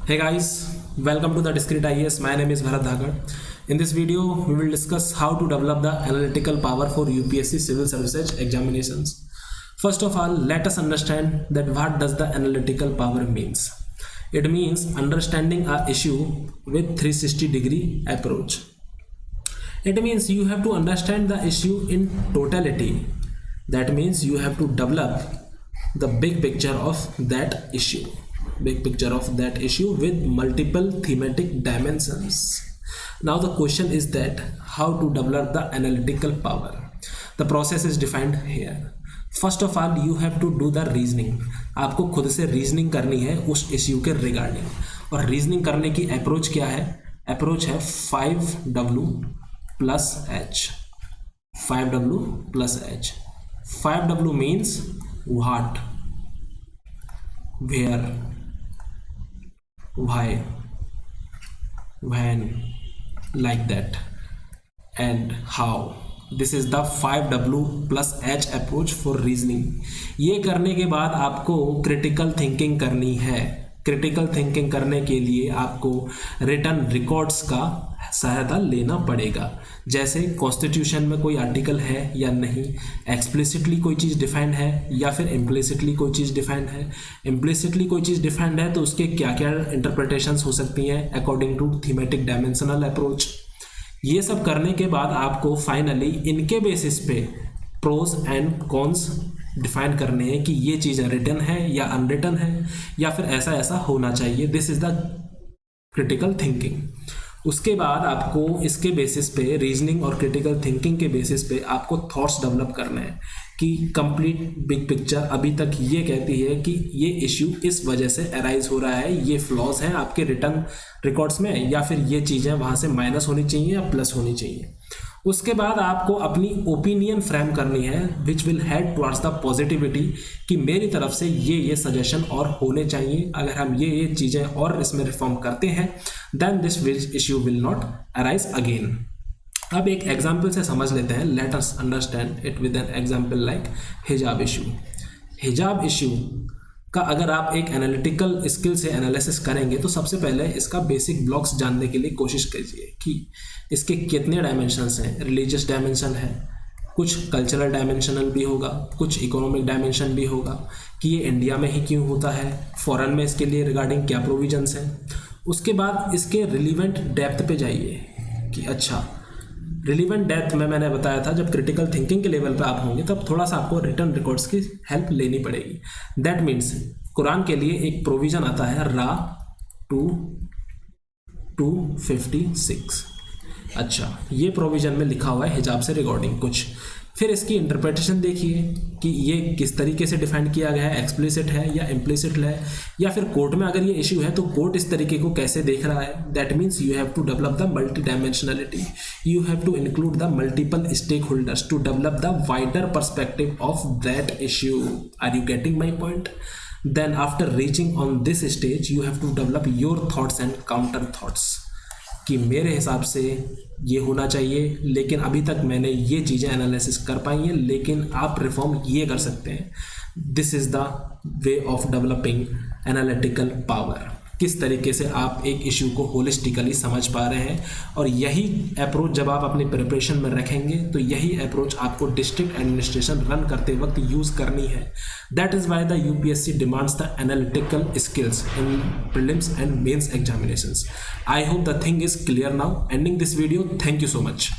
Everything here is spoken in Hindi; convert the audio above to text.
Hey guys, welcome to the Discrete IAS. My name is Bharat Dhagar. In this video, we will discuss how to develop the analytical power for UPSC Civil Services examinations. First of all, let us understand that what does the analytical power means. It means understanding a issue with 360-degree approach. It means you have to understand the issue in totality. That means you have to develop the big picture of that issue. With multiple thematic dimensions. Now the question is that how to develop the analytical power. The process is defined here. First of all, you have to do the reasoning. आपको खुद से रीजनिंग करनी है उस इश्यू के रिगार्डिंग, और रीजनिंग करने की अप्रोच क्या है? अप्रोच है 5W plus H. 5W plus H. 5W means what, where, why, when, like that, and how. This is the 5W plus H approach for reasoning. ये करने के बाद आपको क्रिटिकल थिंकिंग करनी है. क्रिटिकल थिंकिंग करने के लिए आपको रिटन रिकॉर्ड्स का सहायता लेना पड़ेगा. जैसे कॉन्स्टिट्यूशन में कोई आर्टिकल है या नहीं, एक्सप्लिसिटली कोई चीज़ डिफाइंड है या फिर इम्प्लिसिटली कोई चीज़ डिफाइंड है. इम्प्लिसिटली कोई चीज़ डिफाइंड है तो उसके क्या क्या इंटरप्रिटेशंस हो सकती हैं according to thematic dimensional approach. ये सब करने के बाद आपको फाइनली इनके बेसिस पे प्रोज एंड कॉन्स डिफाइन करने हैं कि ये चीज़ रिटन है या अनरिटन है या फिर ऐसा ऐसा होना चाहिए. This is the critical thinking. उसके बाद आपको इसके बेसिस पे रीजनिंग और क्रिटिकल थिंकिंग के बेसिस पे आपको थॉट्स डेवलप करने हैं कि कंप्लीट बिग पिक्चर अभी तक ये कहती है कि ये इश्यू इस वजह से अराइज हो रहा है, ये फ्लॉज हैं आपके रिटर्न रिकॉर्ड्स में, या फिर ये चीज़ें वहाँ से माइनस होनी चाहिए या प्लस होनी चाहिए. उसके बाद आपको अपनी ओपिनियन फ्रेम करनी है which will head towards the positivity कि मेरी तरफ से ये सजेशन और होने चाहिए. अगर हम ये चीज़ें और इसमें रिफॉर्म करते हैं then this issue will not arise again. अब एक एग्जाम्पल से समझ लेते हैं. Let us understand it with an example like hijab issue. Hijab issue का अगर आप एक एनालिटिकल स्किल से एनालिसिस करेंगे तो सबसे पहले इसका बेसिक ब्लॉक्स जानने के लिए कोशिश कीजिए कि इसके कितने डायमेंशंस हैं. रिलीजियस डायमेंशन है, कुछ कल्चरल डायमेंशनल भी होगा, कुछ इकोनॉमिक डायमेंशन भी होगा कि ये इंडिया में ही क्यों होता है, फॉरेन में इसके लिए रिगार्डिंग क्या प्रोविजंस हैं. उसके बाद इसके रिलीवेंट डेप्थ पे जाइए कि अच्छा रिलीवेंट डेप्थ में मैंने बताया था जब क्रिटिकल थिंकिंग के लेवल पे आप होंगे तब थोड़ा सा आपको रिटर्न रिकॉर्ड्स की हेल्प लेनी पड़ेगी. दैट मीन्स कुरान के लिए एक प्रोविज़न आता है रा 256. अच्छा, ये प्रोविज़न में लिखा हुआ है हिजाब से रिगार्डिंग कुछ. फिर इसकी इंटरप्रिटेशन देखिए कि ये किस तरीके से डिफाइन किया गया है, एक्सप्लिसिट है या इम्प्लिसिट है, या फिर कोर्ट में अगर ये इशू है तो कोर्ट इस तरीके को कैसे देख रहा है. That means you have to develop the multidimensionality. You have to include the multiple stakeholders to develop the wider perspective of that issue. Are you getting my point? Then after reaching on this stage you have to develop your thoughts and counter thoughts कि मेरे हिसाब से ये होना चाहिए, लेकिन अभी तक मैंने ये चीज़ें एनालिसिस कर पाई हैं, लेकिन आप रिफॉर्म ये कर सकते हैं. This is the way of developing analytical power. किस तरीके से आप एक इशू को होलिस्टिकली समझ पा रहे हैं, और यही अप्रोच जब आप अपनी प्रिपरेशन में रखेंगे तो यही अप्रोच आपको डिस्ट्रिक्ट एडमिनिस्ट्रेशन रन करते वक्त यूज़ करनी है. That is why the UPSC demands the analytical skills in prelims and mains examinations. I hope the thing is clear now. Ending this video. Thank you so much.